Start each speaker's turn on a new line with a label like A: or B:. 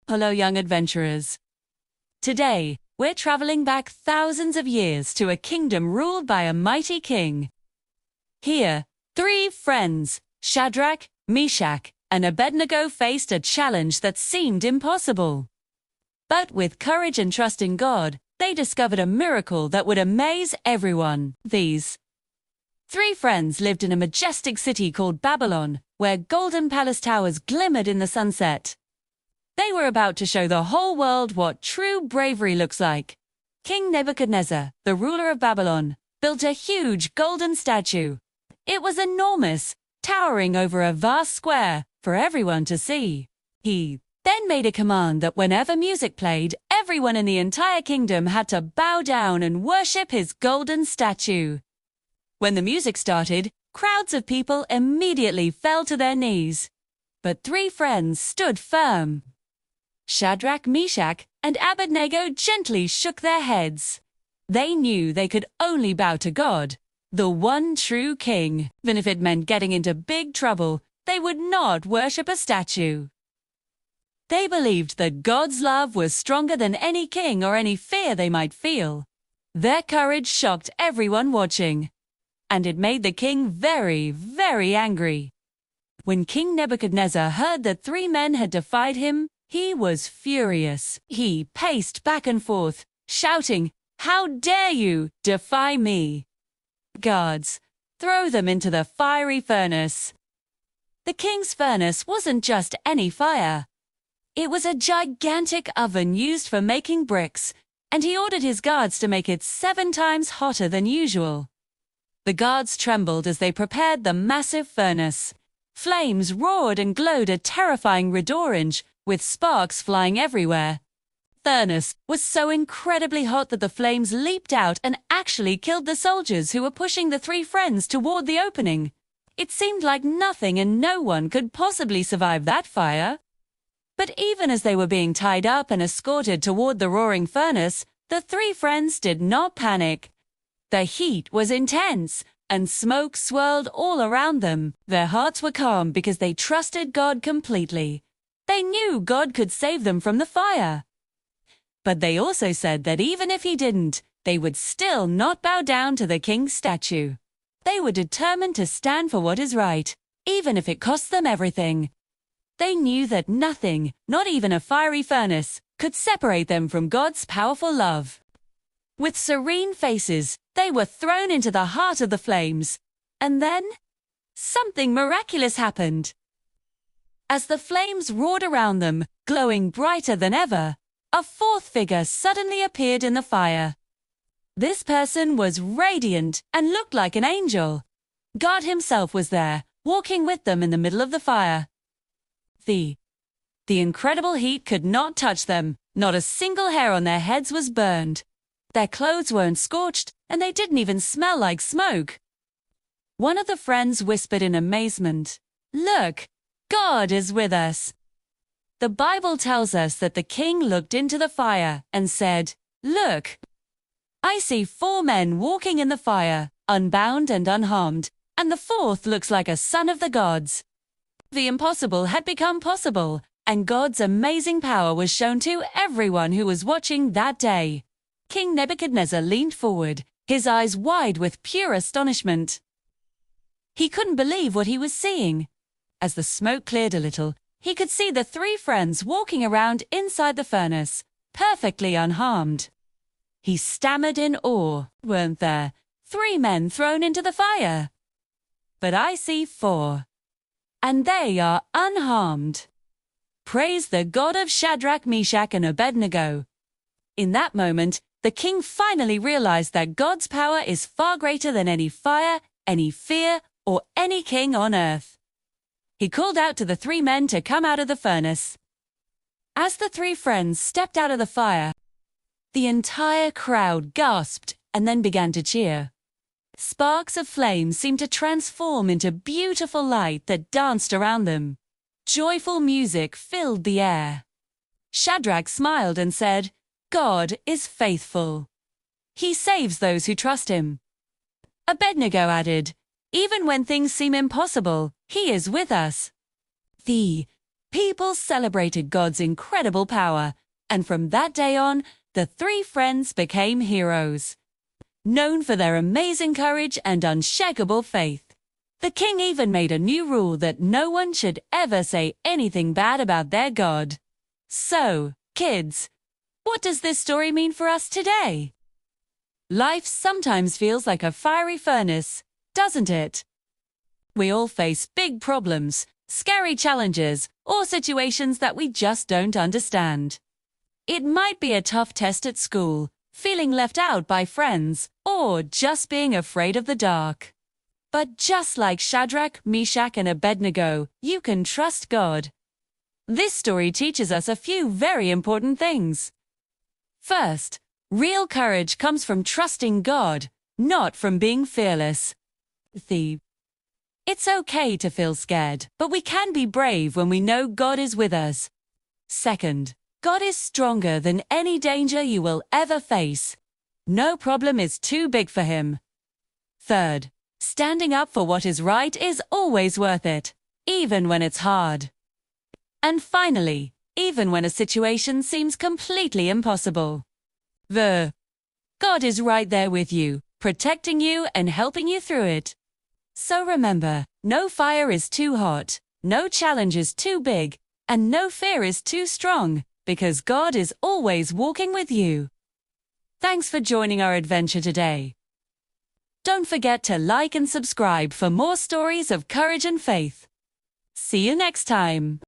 A: Hello, young adventurers. Today, we're traveling back thousands of years to a kingdom ruled by a mighty king. Here, three friends, Shadrach, Meshach, and Abednego, faced a challenge that seemed impossible. But with courage and trust in God, they discovered a miracle that would amaze everyone. These three friends lived in a majestic city called Babylon, where golden palace towers glimmered in the sunset. They were about to show the whole world what true bravery looks like. King Nebuchadnezzar, the ruler of Babylon, built a huge golden statue. It was enormous, towering over a vast square for everyone to see. He then made a command that whenever music played, everyone in the entire kingdom had to bow down and worship his golden statue. When the music started, crowds of people immediately fell to their knees. But three friends stood firm. Shadrach, Meshach, and Abednego gently shook their heads. They knew they could only bow to God, the one true king. Even if it meant getting into big trouble, they would not worship a statue. They believed that God's love was stronger than any king or any fear they might feel. Their courage shocked everyone watching, and it made the king very, very angry. When King Nebuchadnezzar heard that three men had defied him, he was furious. He paced back and forth, shouting, "How dare you defy me? Guards, throw them into the fiery furnace." The king's furnace wasn't just any fire. It was a gigantic oven used for making bricks, and he ordered his guards to make it 7 times hotter than usual. The guards trembled as they prepared the massive furnace. Flames roared and glowed a terrifying red orange, with sparks flying everywhere. The furnace was so incredibly hot that the flames leaped out and actually killed the soldiers who were pushing the three friends toward the opening. It seemed like nothing and no one could possibly survive that fire. But even as they were being tied up and escorted toward the roaring furnace, the three friends did not panic. The heat was intense, and smoke swirled all around them. Their hearts were calm because they trusted God completely. They knew God could save them from the fire. But they also said that even if he didn't, they would still not bow down to the king's statue. They were determined to stand for what is right, even if it cost them everything. They knew that nothing, not even a fiery furnace, could separate them from God's powerful love. With serene faces, they were thrown into the heart of the flames. And then, something miraculous happened. As the flames roared around them, glowing brighter than ever, a fourth figure suddenly appeared in the fire. This person was radiant and looked like an angel. God himself was there, walking with them in the middle of the fire. The incredible heat could not touch them. Not a single hair on their heads was burned. Their clothes weren't scorched, and they didn't even smell like smoke. One of the friends whispered in amazement, "Look, God is with us." The Bible tells us that the king looked into the fire and said, "Look, I see 4 men walking in the fire, unbound and unharmed, and the fourth looks like a son of the gods." The impossible had become possible, and God's amazing power was shown to everyone who was watching that day. King Nebuchadnezzar leaned forward, his eyes wide with pure astonishment. He couldn't believe what he was seeing. As the smoke cleared a little, he could see the three friends walking around inside the furnace, perfectly unharmed. He stammered in awe. "Weren't there 3 men thrown into the fire? But I see 4, and they are unharmed. Praise the God of Shadrach, Meshach, and Abednego." In that moment, the king finally realized that God's power is far greater than any fire, any fear, or any king on earth. He called out to the 3 men to come out of the furnace. As the 3 friends stepped out of the fire, the entire crowd gasped and then began to cheer. Sparks of flame seemed to transform into beautiful light that danced around them. Joyful music filled the air. Shadrach smiled and said, "God is faithful. He saves those who trust him." Abednego added, "Even when things seem impossible, he is with us." The People celebrated God's incredible power, and from that day on, the three friends became heroes, known for their amazing courage and unshakable faith. The king even made a new rule that no one should ever say anything bad about their God. So, kids, what does this story mean for us today? Life sometimes feels like a fiery furnace, doesn't it? We all face big problems, scary challenges, or situations that we just don't understand. It might be a tough test at school, feeling left out by friends, or just being afraid of the dark. But just like Shadrach, Meshach, and Abednego, you can trust God. This story teaches us a few very important things. First, real courage comes from trusting God, not from being fearless. It's okay to feel scared, but we can be brave when we know God is with us. Second, God is stronger than any danger you will ever face. No problem is too big for Him. Third, standing up for what is right is always worth it, even when it's hard. And finally, even when a situation seems completely impossible, God is right there with you, protecting you and helping you through it. So remember, no fire is too hot, no challenge is too big, and no fear is too strong, because God is always walking with you. Thanks for joining our adventure today. Don't forget to like and subscribe for more stories of courage and faith. See you next time.